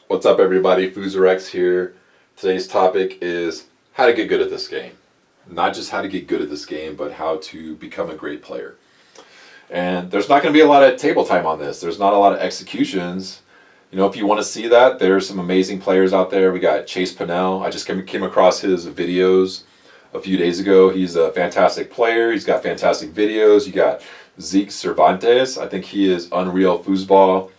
What's up, everybody? FooserX here. Today's topic is how to get good at this game. Not just how to get good at this game, but how to become a great player. And there's not going to be a lot of table time on this. There's not a lot of executions. You know, if you want to see that, there's some amazing players out there. We got Chase Pinnell. I just came across his videos a few days ago. He's a fantastic player. He's got fantastic videos. You got Zeke Cervantes. I think he is unreal foosball.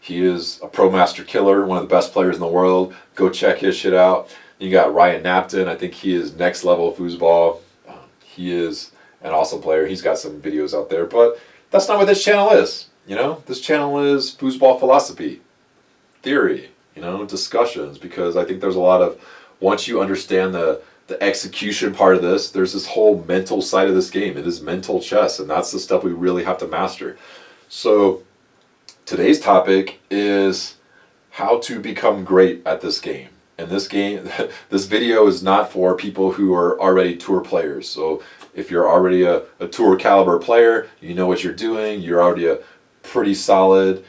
He is a pro master killer, one of the best players in the world. Go check his shit out. You got Ryan Napton. I think he is next level foosball. He is an awesome player. He's got some videos out there, but that's not what this channel is. You know, this channel is foosball philosophy, theory, you know, discussions, because I think there's a lot of, once you understand the execution part of this, there's this whole mental side of this game. It is mental chess, and that's the stuff we really have to master. So today's topic is how to become great at this game. And this video is not for people who are already tour players. So if you're already a tour caliber player, you know what you're doing, you're already a pretty solid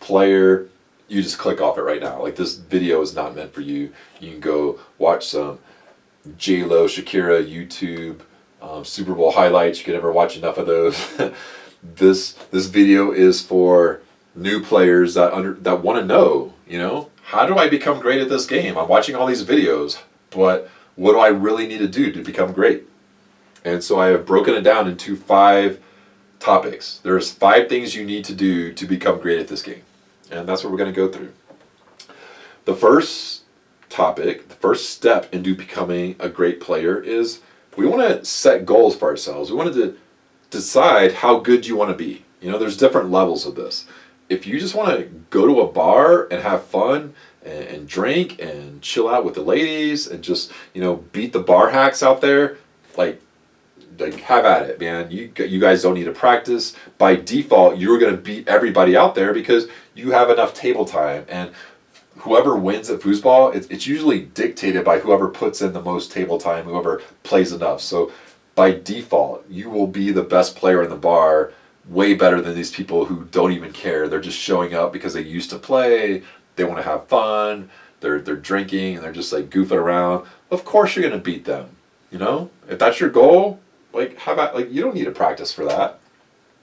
player, you just click off it right now. Like, this video is not meant for you. You can go watch some J-Lo, Shakira, YouTube, Super Bowl highlights. You can never watch enough of those. This video is for new players that want to know, you know, how do I become great at this game? I'm watching all these videos, but what do I really need to do to become great? And so I have broken it down into 5 topics. There's 5 things you need to do to become great at this game. And that's what we're going to go through. The first topic, the first step into becoming a great player is we want to set goals for ourselves. We wanted to decide how good you want to be. You know, there's different levels of this. If you just want to go to a bar and have fun and drink and chill out with the ladies and just, you know, beat the bar hacks out there, like have at it, man. You guys don't need to practice. By default, you're going to beat everybody out there because you have enough table time. And whoever wins at foosball, it's usually dictated by whoever puts in the most table time, whoever plays enough. So by default, you will be the best player in the bar, way better than these people who don't even care. They're just showing up because they used to play, they want to have fun, they're drinking, and they're just like goofing around. Of course you're going to beat them, you know? If that's your goal, like, how about, like, you don't need to practice for that.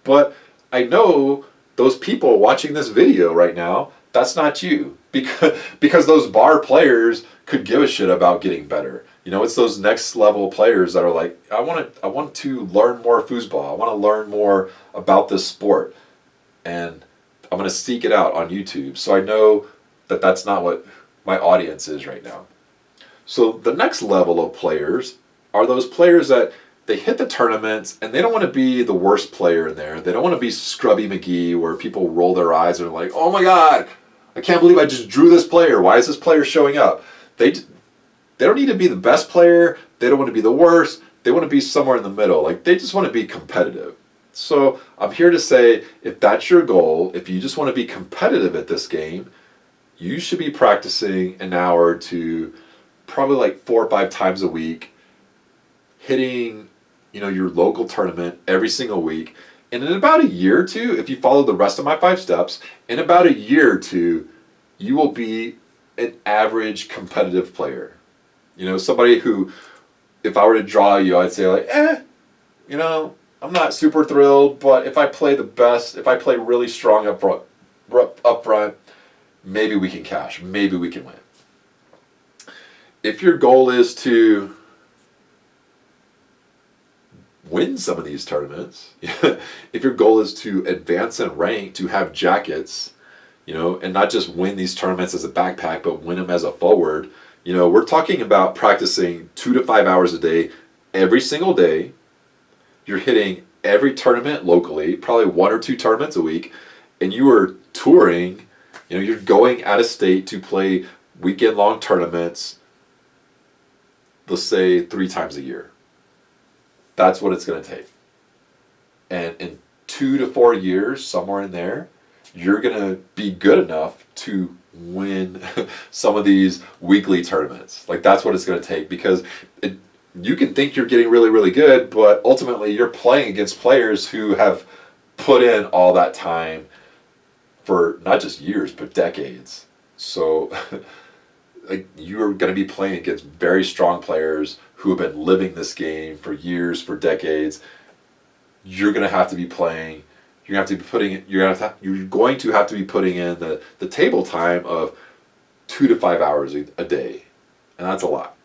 But I know those people watching this video right now, that's not you, because those bar players could give a shit about getting better. You know, it's those next level players that are like, I want to learn more foosball. I want to learn more about this sport, and I'm going to seek it out on YouTube. So I know that that's not what my audience is right now. So the next level of players are those players that they hit the tournaments and they don't want to be the worst player in there. They don't want to be Scrubby McGee where people roll their eyes and are like, oh my God, I can't believe I just drew this player. Why is this player showing up? They don't need to be the best player. They don't want to be the worst. They want to be somewhere in the middle. Like, they just want to be competitive. So I'm here to say, if that's your goal, if you just want to be competitive at this game, you should be practicing an hour or two, probably like 4 or 5 times a week, hitting, you know, your local tournament every single week. And in about a year or two, if you follow the rest of my 5 steps, in about a year or two, you will be an average competitive player. You know, somebody who, if I were to draw you, I'd say like, you know, I'm not super thrilled, but if I play the best, if I play really strong up front, maybe we can cash, maybe we can win. If your goal is to win some of these tournaments, if your goal is to advance in rank, to have jackets, you know, and not just win these tournaments as a backpack, but win them as a forward, you know, we're talking about practicing 2 to 5 hours a day, every single day. You're hitting every tournament locally, probably 1 or 2 tournaments a week, and you are touring, you know, you're going out of state to play weekend-long tournaments, let's say 3 times a year. That's what it's going to take. And in 2 to 4 years, somewhere in there, you're going to be good enough to win some of these weekly tournaments. Like, that's what it's going to take, because you can think you're getting really, really good, but ultimately you're playing against players who have put in all that time for not just years, but decades. So like, you're going to be playing against very strong players who have been living this game for years, for decades. You're going to have to be playing. You're going to have to be putting. You're going to have to be putting in the table time of 2 to 5 hours a day, and that's a lot.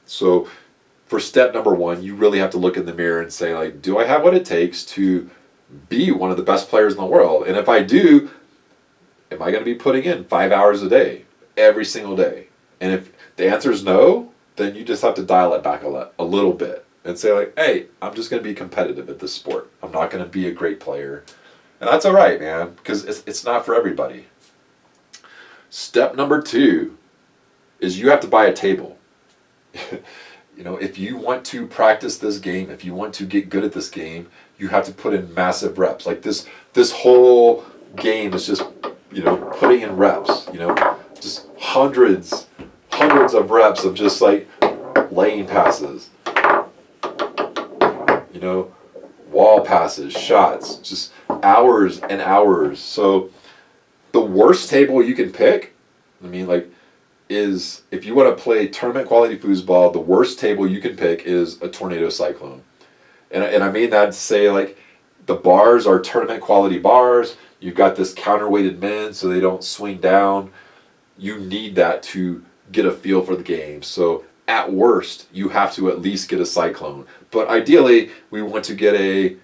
So for step number one, you really have to look in the mirror and say, like, do I have what it takes to be one of the best players in the world? And if I do, am I going to be putting in 5 hours a day, every single day? And if the answer is no, then you just have to dial it back a little bit and say, like, hey, I'm just going to be competitive at this sport. I'm not going to be a great player. And that's all right, man, because it's not for everybody. Step number two is you have to buy a table. If you want to practice this game, if you want to get good at this game, you have to put in massive reps. Like this whole game is just, putting in reps, just hundreds of reps of just like lane passes, wall passes, shots, just hours and hours. So the worst table you can pick, is if you want to play tournament quality foosball, the worst table you can pick is a Tornado Cyclone. And I mean that to say, like, the bars are tournament quality bars. You've got this counterweighted men so they don't swing down. You need that to get a feel for the game. So at worst, you have to at least get a Cyclone. But ideally, we want to get a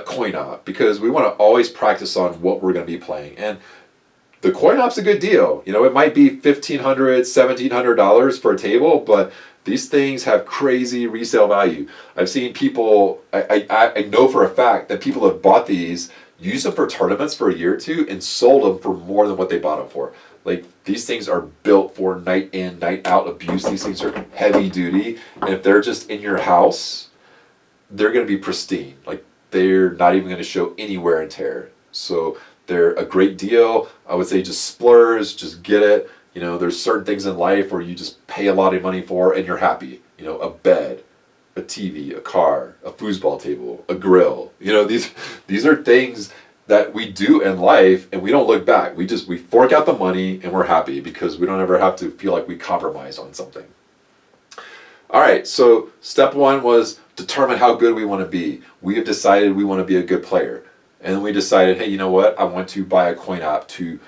coin op, because we want to always practice on what we're going to be playing. And the coin op's a good deal. It might be $1,500, $1,700 for a table, but these things have crazy resale value. I've seen people, I know for a fact that people have bought these, used them for tournaments for a year or two, and sold them for more than what they bought them for. Like, these things are built for night in, night out abuse. These things are heavy duty. And if they're just in your house, they're going to be pristine. Like, they're not even going to show any wear and tear. So they're a great deal. I would say just splurge, just get it. There's certain things in life where you just pay a lot of money for and you're happy. A bed, a TV, a car, a foosball table, a grill. These are things that we do in life and we don't look back. We fork out the money and we're happy because we don't ever have to feel like we compromise on something. All right, so step one was determine how good we want to be. We have decided we want to be a good player. And then we decided, hey, you know what? I want to buy a coin op to,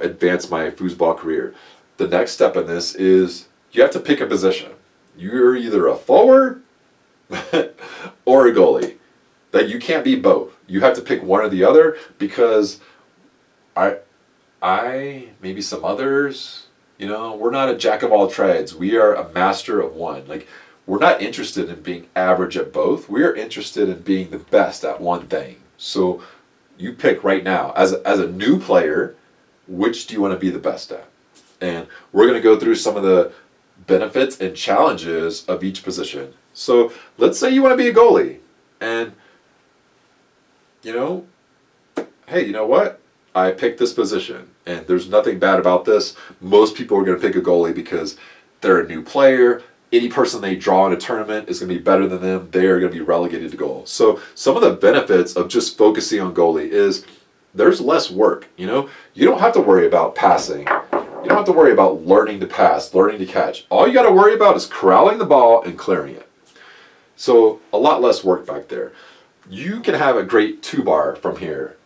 advance my foosball career. The next step in this is you have to pick a position. You're either a forward or a goalie. That you can't be both. You have to pick one or the other, because I maybe some others, we're not a jack of all trades. We are a master of one. Like, we're not interested in being average at both. We are interested in being the best at one thing. So you pick right now, as a new player, which do you want to be the best at? And we're going to go through some of the benefits and challenges of each position. So let's say you want to be a goalie, and hey, you know what? I picked this position, and there's nothing bad about this. Most people are going to pick a goalie because they're a new player. Any person they draw in a tournament is going to be better than them. They are going to be relegated to goal. So some of the benefits of just focusing on goalie is there's less work. You don't have to worry about passing. You don't have to worry about learning to pass, learning to catch. All you got to worry about is corralling the ball and clearing it. So a lot less work back there. You can have a great 2-bar from here.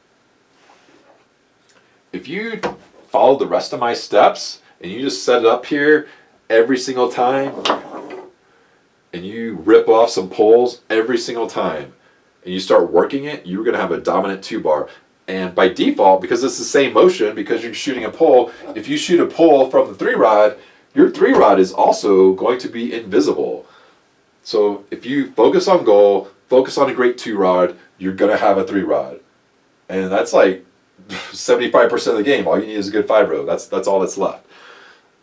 If you follow the rest of my steps and you just set it up here every single time, and you rip off some poles every single time, and you start working it, you're going to have a dominant 2-bar. And by default, because it's the same motion, because you're shooting a pole, if you shoot a pole from the 3-rod, your 3-rod is also going to be invisible. So if you focus on goal, focus on a great 2-rod, you're going to have a 3-rod. And that's like 75% of the game. All you need is a good 5-row. That's all that's left.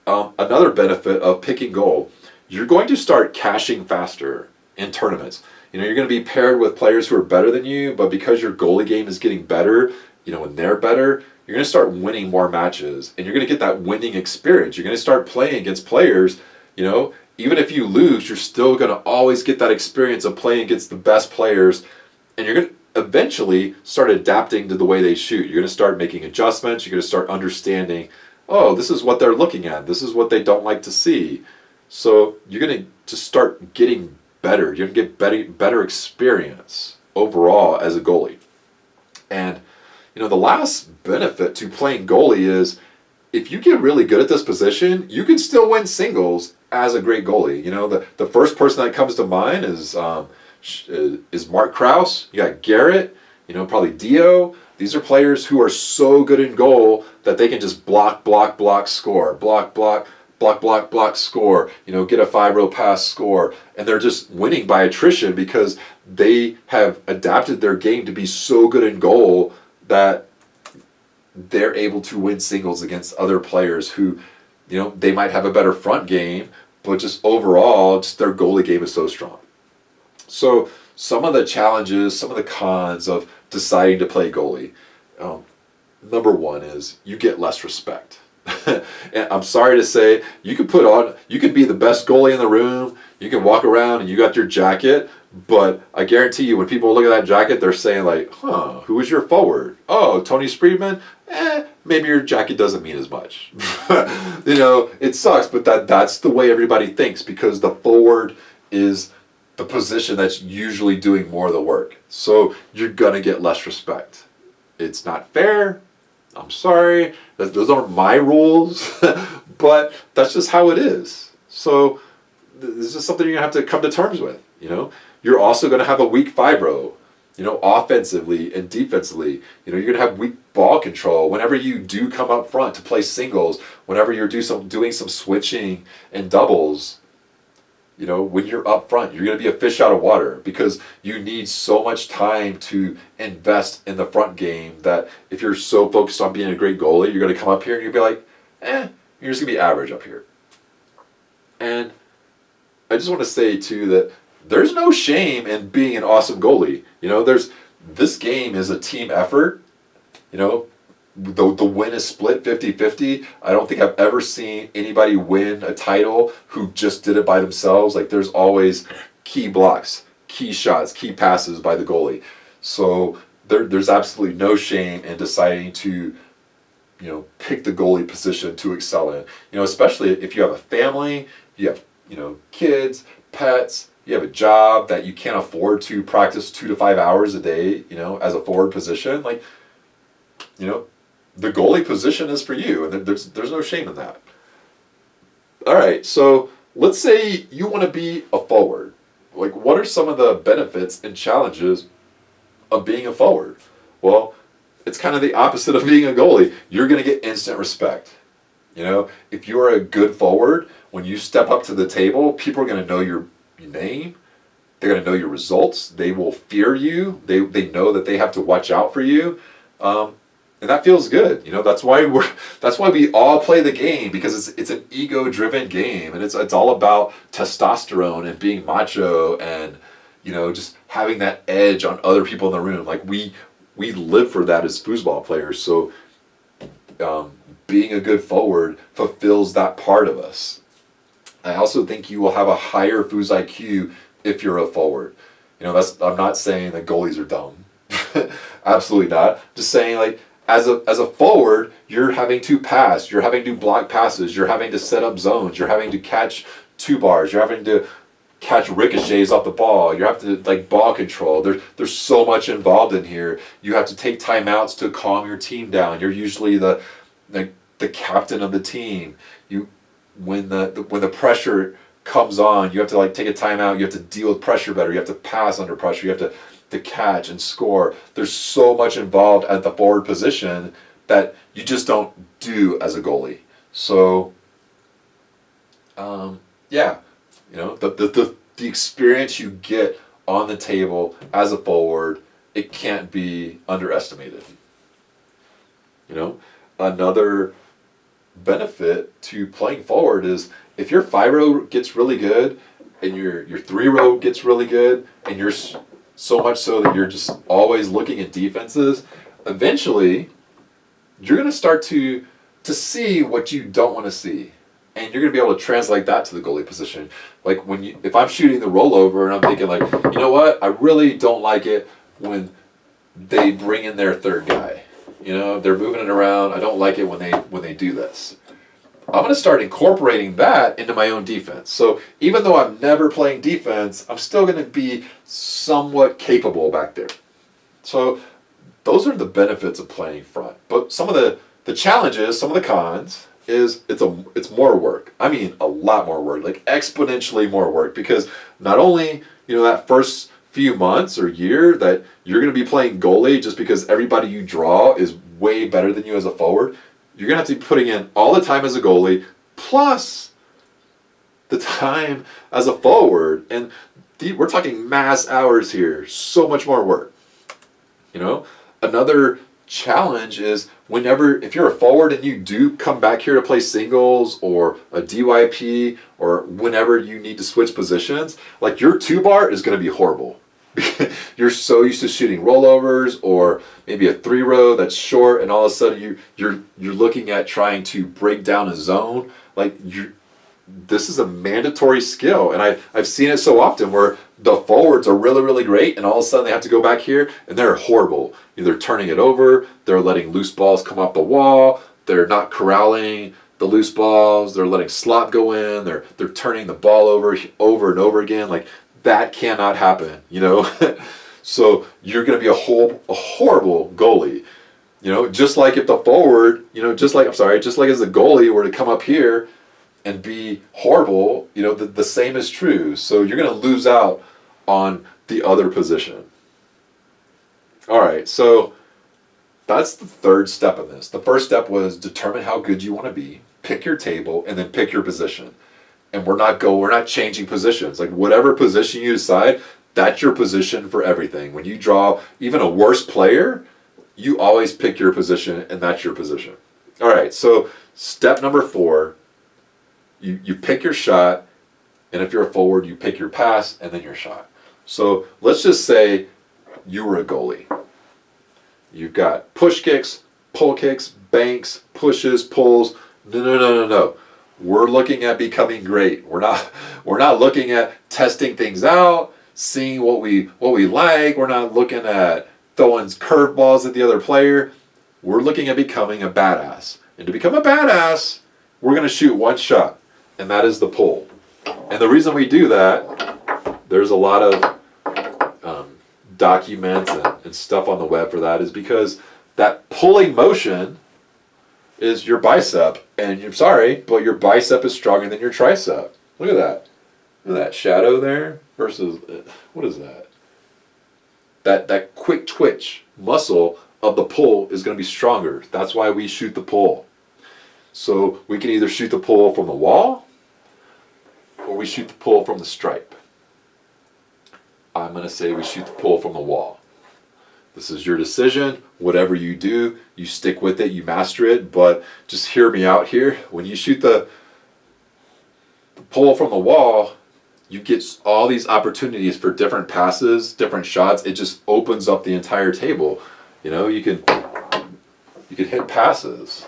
Another benefit of picking goal, you're going to start cashing faster in tournaments. You're going to be paired with players who are better than you, but because your goalie game is getting better, and they're better, you're going to start winning more matches, and you're going to get that winning experience. You're going to start playing against players, even if you lose, you're still going to always get that experience of playing against the best players, and you're going to eventually start adapting to the way they shoot. You're going to start making adjustments. You're going to start understanding, oh, this is what they're looking at. This is what they don't like to see. So you're going to just start getting better. You're going to get better experience overall as a goalie. And, the last benefit to playing goalie is if you get really good at this position, you can still win singles as a great goalie. The first person that comes to mind is Mark Krause. You got Garrett, probably Dio. These are players who are so good in goal that they can just block, score, block, score, get a 5-row pass, score. And they're just winning by attrition because they have adapted their game to be so good in goal that they're able to win singles against other players who, they might have a better front game, but just overall, just their goalie game is so strong. So some of the challenges, some of the cons of deciding to play goalie, number one is you get less respect. And I'm sorry to say, you could be the best goalie in the room, you can walk around and you got your jacket, but I guarantee you when people look at that jacket, they're saying like, who was your forward? Oh, Tony Spreedman? Maybe your jacket doesn't mean as much. It sucks, but that's the way everybody thinks because the forward is the position that's usually doing more of the work. So you're going to get less respect. It's not fair. I'm sorry. Those aren't my rules, but that's just how it is. So this is something you're going to have to come to terms with. You're also going to have a weak 5-row, offensively and defensively. You're going to have weak ball control. Whenever you do come up front to play singles, whenever you're doing some switching and doubles, when you're up front, you're going to be a fish out of water because you need so much time to invest in the front game that if you're so focused on being a great goalie, you're going to come up here and you'll be like, you're just going to be average up here. And I just want to say, too, that there's no shame in being an awesome goalie. This game is a team effort. The win is split 50-50. I don't think I've ever seen anybody win a title who just did it by themselves. Like there's always key blocks, key shots, key passes by the goalie. So there's absolutely no shame in deciding to, pick the goalie position to excel in. Especially if you have a family, you have, kids, pets, you have a job that you can't afford to practice 2 to 5 hours a day, as a forward position. Like, the goalie position is for you, and there's no shame in that. All right, so let's say you want to be a forward. Like, what are some of the benefits and challenges of being a forward? Well, it's kind of the opposite of being a goalie. You're going to get instant respect. If you're a good forward, when you step up to the table, people are going to know your name. They're going to know your results. They will fear you. They know that they have to watch out for you. And that feels good. That's why we all play the game, because it's an ego-driven game, and it's all about testosterone and being macho and just having that edge on other people in the room. Like we live for that as foosball players. So being a good forward fulfills that part of us. I also think you will have a higher foos IQ if you're a forward. I'm not saying that goalies are dumb. Absolutely not. Just saying, like, as a forward, you're having to pass, you're having to block passes, you're having to set up zones, you're having to catch 2 bars, you're having to catch ricochets off the ball, you have to ball control. There's so much involved in here. You have to take timeouts to calm your team down. You're usually the captain of the team. When the pressure comes on, you have to take a timeout. You have to deal with pressure better. You have to pass under pressure. You have to catch and score. There's so much involved at the forward position that you just don't do as a goalie. So, the experience you get on the table as a forward, it can't be underestimated. Another benefit to playing forward is if your 5-row gets really good and your 3-row gets really good, and you're so much so that you're just always looking at defenses, eventually you're going to start to see what you don't want to see, and you're going to be able to translate that to the goalie position. Like if I'm shooting the rollover and I'm thinking you know what, I really don't like it when they bring in their third guy. They're moving it around. I don't like it when they do this. I'm going to start incorporating that into my own defense. So even though I'm never playing defense, I'm still going to be somewhat capable back there. So those are the benefits of playing front. But some of the challenges, some of the cons, is it's more work. I mean, a lot more work, like exponentially more work, because not only, that first few months or year that you're going to be playing goalie just because everybody you draw is way better than you as a forward, you're going to have to be putting in all the time as a goalie, plus the time as a forward. And we're talking mass hours here. So much more work. Another challenge is if you're a forward and you do come back here to play singles or a DYP or whenever you need to switch positions, like your 2-bar is going to be horrible. You're so used to shooting rollovers or maybe a 3-row that's short, and all of a sudden you're looking at trying to break down a zone. This is a mandatory skill, and I've seen it so often where the forwards are really, really great, and all of a sudden they have to go back here and they're horrible. They're turning it over, they're letting loose balls come off the wall, they're not corralling the loose balls, they're letting slop go in, they're turning the ball over and over again. Like, that cannot happen, So you're going to be a horrible goalie, just like if the forward, just like as the goalie were to come up here and be horrible, the same is true. So you're going to lose out on the other position. All right, so that's the third step in this. The first step was determine how good you want to be, pick your table, and then pick your position. And we're not changing positions. Like, whatever position you decide, that's your position for everything. When you draw even a worse player, you always pick your position, and that's your position. All right, so step number 4, you pick your shot, and if you're a forward, you pick your pass and then your shot. So let's just say you were a goalie. You've got push kicks, pull kicks, banks, pushes, pulls. No. We're looking at becoming great. We're not looking at testing things out, seeing what we like. We're not looking at throwing curveballs at the other player. We're looking at becoming a badass. And to become a badass, we're going to shoot one shot, and that is the pull. And the reason we do that, there's a lot of documents and stuff on the web for that, is because that pulling motion is your bicep, and you're sorry, but your bicep is stronger than your tricep. Look at that. Look at that shadow there versus, what is that? That quick twitch muscle of the pull is going to be stronger. That's why we shoot the pull. So we can either shoot the pull from the wall or we shoot the pull from the stripe. I'm going to say we shoot the pull from the wall. This is your decision. Whatever you do, you stick with it, you master it, but just hear me out here. When you shoot the pull from the wall, you get all these opportunities for different passes, different shots. It just opens up the entire table. You can hit passes.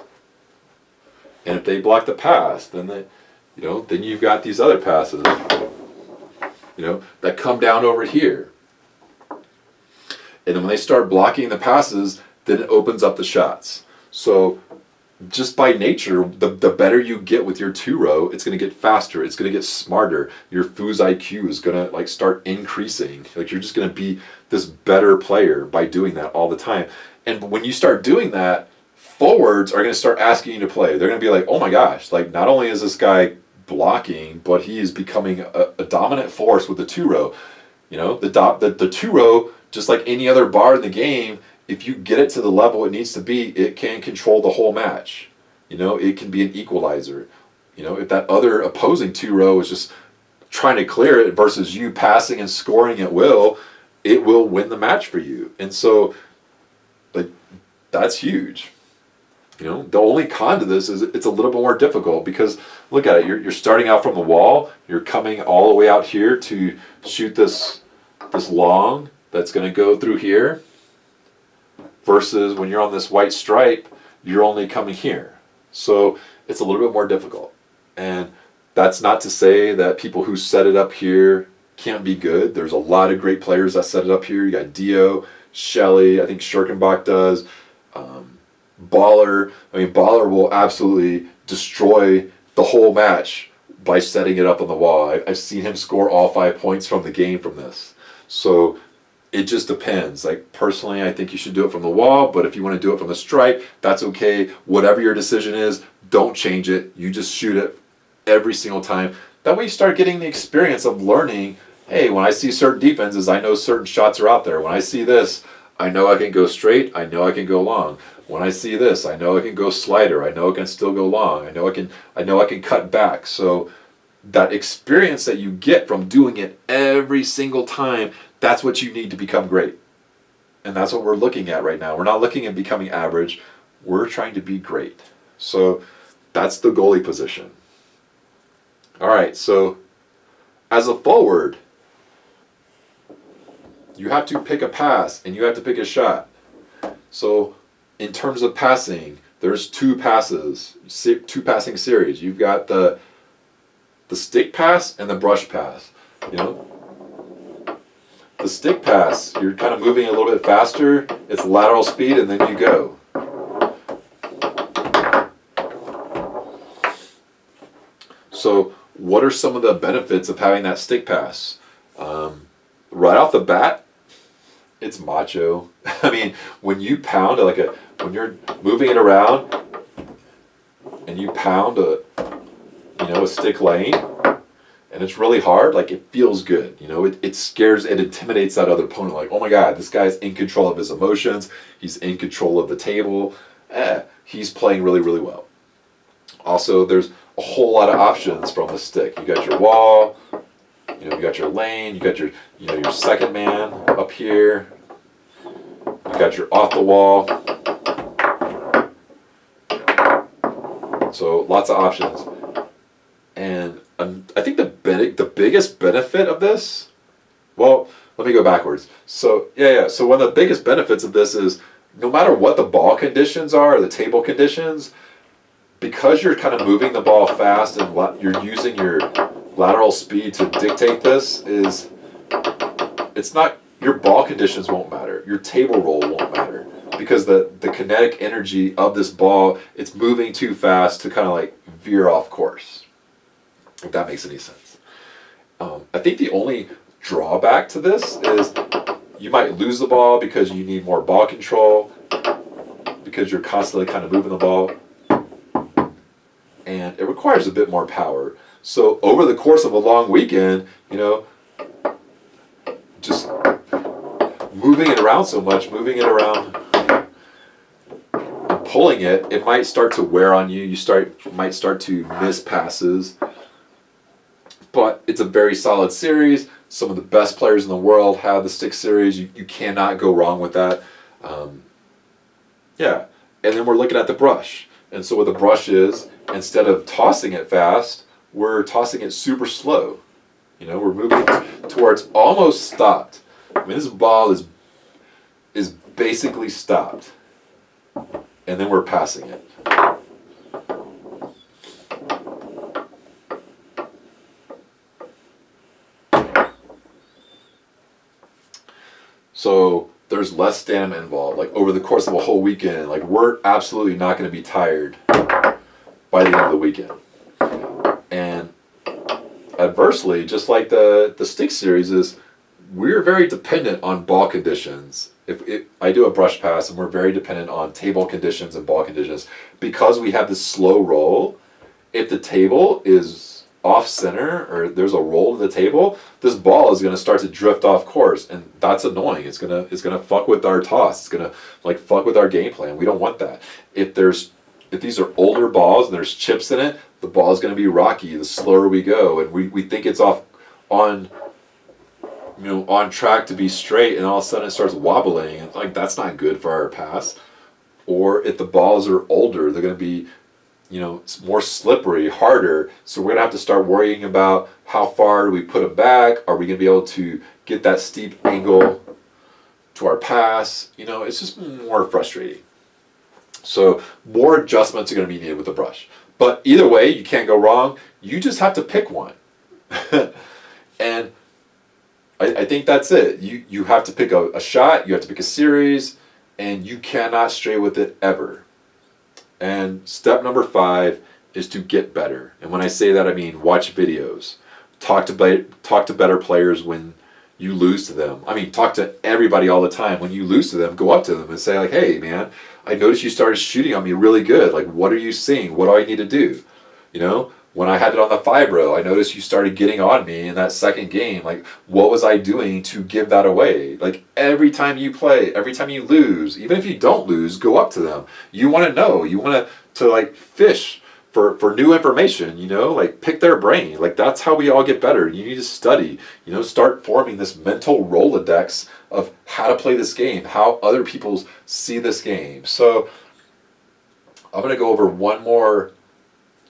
And if they block the pass, then then you've got these other passes, that come down over here. And then when they start blocking the passes, then it opens up the shots. So just by nature, the better you get with your 2-row, it's going to get faster. It's going to get smarter. Your foos IQ is going to start increasing. You're just going to be this better player by doing that all the time. And when you start doing that, forwards are going to start asking you to play. They're going to be like, oh my gosh, not only is this guy blocking, but he is becoming a dominant force with the 2-row. The 2-row, just like any other bar in the game, if you get it to the level it needs to be, it can control the whole match. It can be an equalizer. If that other opposing 2-row is just trying to clear it versus you passing and scoring at will, it will win the match for you. And so, that's huge. The only con to this is it's a little bit more difficult because look at it. You're starting out from the wall. You're coming all the way out here to shoot this long that's going to go through here. Versus when you're on this white stripe, you're only coming here. So it's a little bit more difficult. And that's not to say that people who set it up here can't be good. There's a lot of great players that set it up here. You got Dio, Shelley, I think Schirkenbach does. Baller, I mean, Baller will absolutely destroy the whole match by setting it up on the wall. I've seen him score all 5 points from the game from this. So it just depends. Like, personally, I think you should do it from the wall, but if you want to do it from the stripe, that's okay. Whatever your decision is, don't change it. You just shoot it every single time. That way you start getting the experience of learning, hey, when I see certain defenses, I know certain shots are out there. When I see this, I know I can go straight. I know I can go long. When I see this, I know I can go slider. I know I can still go long. I know I can cut back. So that experience that you get from doing it every single time, that's what you need to become great. And that's what we're looking at right now. We're not looking at becoming average. We're trying to be great. So that's the goalie position. All right, so as a forward, you have to pick a pass and you have to pick a shot. So in terms of passing, there's two passing series. You've got the stick pass and the brush pass. You know, the stick pass, you're kind of moving a little bit faster. It's lateral speed, and then you go. So what are some of the benefits of having that stick pass? Right off the bat, it's macho. I mean, when you pound when you're moving it around and you pound a stick lane, and it's really hard, like, it feels good. You know, it scares, it intimidates that other opponent. Like, oh my God, this guy's in control of his emotions. He's in control of the table. He's playing really, really well. Also, there's a whole lot of options from the stick. You got your wall, you got your lane, you got your second man up here. You got your off the wall. So lots of options. And I think the biggest benefit of this, well, let me go backwards. So so one of the biggest benefits of this is, no matter what the ball conditions are, or the table conditions, because you're kind of moving the ball fast and you're using your lateral speed to dictate this, it's not, your ball conditions won't matter. Your table roll won't matter, because the kinetic energy of this ball, it's moving too fast to kind of like veer off course, if that makes any sense. I think the only drawback to this is you might lose the ball because you need more ball control, because you're constantly kind of moving the ball, and it requires a bit more power. So over the course of a long weekend, just moving it around so much, and pulling it might start to wear on you. You might start to miss passes. But it's a very solid series. Some of the best players in the world have the stick series. You cannot go wrong with that. And then we're looking at the brush. And so what the brush is, instead of tossing it fast, we're tossing it super slow. We're moving it towards almost stopped. I mean, this ball is basically stopped. And then we're passing it. So there's less stamina involved. Like, over the course of a whole weekend, like, we're absolutely not going to be tired by the end of the weekend. And adversely, just like the stick series, is we're very dependent on ball conditions. If I do a brush pass, and we're very dependent on table conditions and ball conditions, because we have this slow roll. If the table is off center, or there's a roll to the table, this ball is going to start to drift off course, and that's annoying. It's gonna fuck with our toss. It's gonna fuck with our game plan. We don't want that. If these are older balls and there's chips in it, the ball is going to be rocky the slower we go, and we think it's on track to be straight, and all of a sudden it starts wobbling, and that's not good for our pass. Or if the balls are older, they're going to be it's more slippery, harder, so we're going to have to start worrying about how far do we put them back. Are we going to be able to get that steep angle to our pass? It's just more frustrating. So more adjustments are going to be needed with the brush. But either way, you can't go wrong. You just have to pick one. And I think that's it. You have to pick a shot, you have to pick a series, and you cannot stray with it ever. And step number 5 is to get better. And when I say that, I mean watch videos. Talk to better players when you lose to them. I mean, talk to everybody all the time. When you lose to them, go up to them and say, like, hey, man, I noticed you started shooting on me really good. Like, what are you seeing? What do I need to do? You know, when I had it on the 5-row, I noticed you started getting on me in that second game. Like, what was I doing to give that away? Like, every time you lose, even if you don't lose, go up to them. You want to know. You want to like, fish for new information, you know, like pick their brain. Like, that's how we all get better. You need to study, you know, start forming this mental Rolodex of how to play this game, how other people see this game. So I'm going to go over one more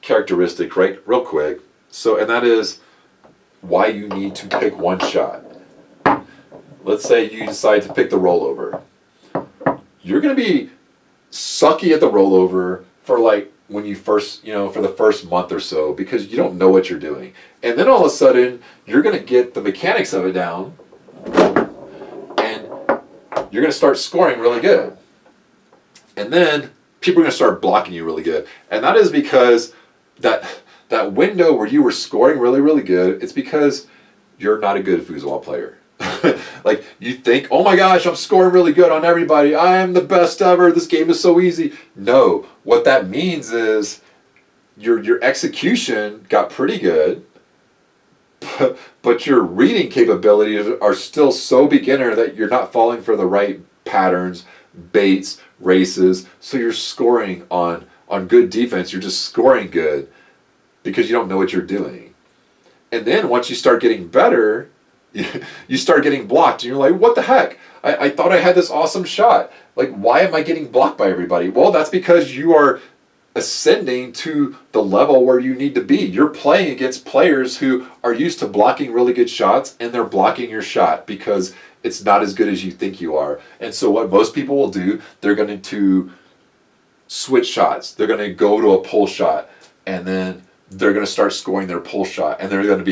characteristic real quick. So, and that is why you need to pick one shot. Let's say you decide to pick the rollover. You're going to be sucky at the rollover for like when you first, you know, for the first month or so, because you don't know what you're doing. And then all of a sudden, you're going to get the mechanics of it down, and you're going to start scoring really good. And then people are going to start blocking you really good. And that is because that window where you were scoring really, really good, it's because you're not a good foosball player. Like, you think, oh my gosh, I'm scoring really good on everybody. I am the best ever. This game is so easy. No, what that means is your execution got pretty good, but your reading capabilities are still so beginner that you're not falling for the right patterns, baits, races. So you're scoring on good defense. You're just scoring good because you don't know what you're doing. And then once you start getting better, you start getting blocked, and you're like, what the heck? I thought I had this awesome shot. Like, why am I getting blocked by everybody? Well, that's because you are ascending to the level where you need to be. You're playing against players who are used to blocking really good shots, and they're blocking your shot because it's not as good as you think you are. And so what most people will do, they're going to switch shots. They're going to go to a pull shot, and then they're going to start scoring their pull shot, and they're going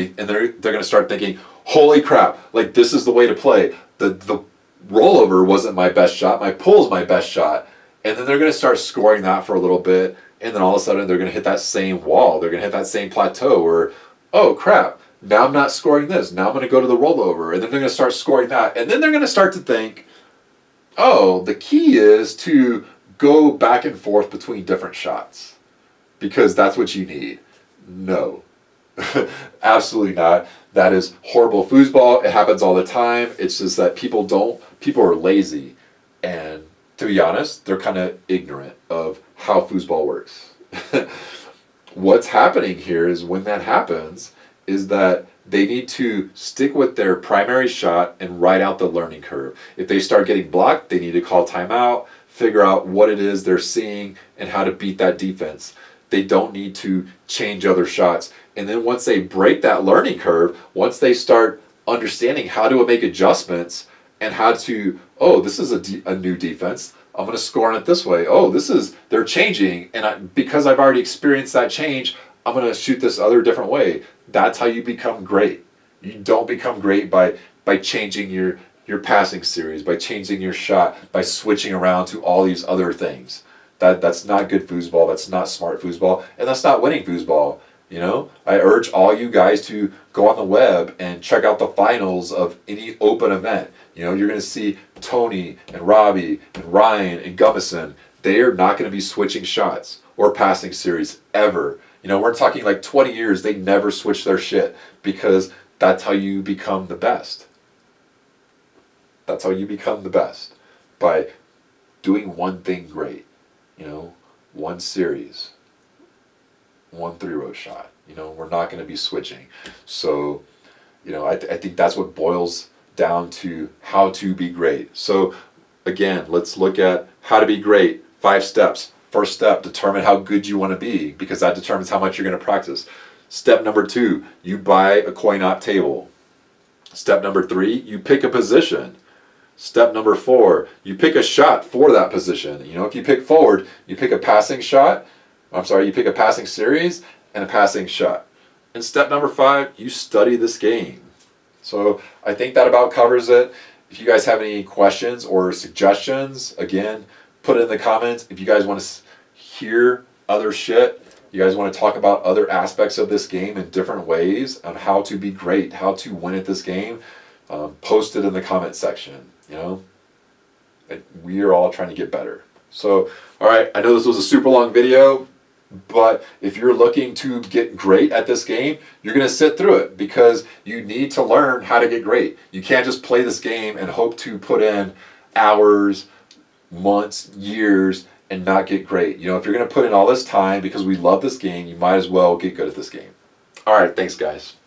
to start thinking, holy crap, like, this is the way to play. The rollover wasn't my best shot, my pull's my best shot. And then they're going to start scoring that for a little bit, and then all of a sudden they're going to hit that same wall. They're going to hit that same plateau where, oh crap, now I'm not scoring this. Now I'm going to go to the rollover, and then they're going to start scoring that. And then they're going to start to think, oh, the key is to go back and forth between different shots because that's what you need. No, absolutely not. That is horrible foosball. It happens all the time. It's just that people are lazy, and to be honest, they're kind of ignorant of how foosball works. What's happening here is when that happens is that they need to stick with their primary shot and ride out the learning curve. If they start getting blocked, they need to call timeout, figure out what it is they're seeing and how to beat that defense. They don't need to change other shots. And then once they break that learning curve, once they start understanding how to make adjustments and how to, oh, this is a new defense, I'm going to score on it this way. Oh, they're changing, and because I've already experienced that change, I'm going to shoot this other different way. That's how you become great. You don't become great by changing your passing series, by changing your shot, by switching around to all these other things. That's not good foosball. That's not smart foosball, and that's not winning foosball. You know, I urge all you guys to go on the web and check out the finals of any open event. You know, you're going to see Tony and Robbie and Ryan and Gummison. They are not going to be switching shots or passing series ever. You know, we're talking like 20 years. They never switch their shit because that's how you become the best. That's how you become the best, by doing one thing great. You know, one series, one 3-row shot. You know, we're not going to be switching. So, you know, I think that's what boils down to how to be great. So, again, let's look at how to be great. 5 steps. First step, determine how good you want to be, because that determines how much you're going to practice. Step number 2, you buy a coin-op table. Step number 3, you pick a position. Step number 4, you pick a shot for that position. You know, if you pick forward, you pick a passing shot. You pick a passing series and a passing shot. And step number 5, you study this game. So I think that about covers it. If you guys have any questions or suggestions, again, put it in the comments. If you guys want to hear other shit, you guys want to talk about other aspects of this game in different ways on how to be great, how to win at this game, post it in the comment section. You know, we are all trying to get better. So, all right, I know this was a super long video, but if you're looking to get great at this game, you're going to sit through it because you need to learn how to get great. You can't just play this game and hope to put in hours, months, years, and not get great. You know, if you're going to put in all this time because we love this game, you might as well get good at this game. All right, thanks, guys.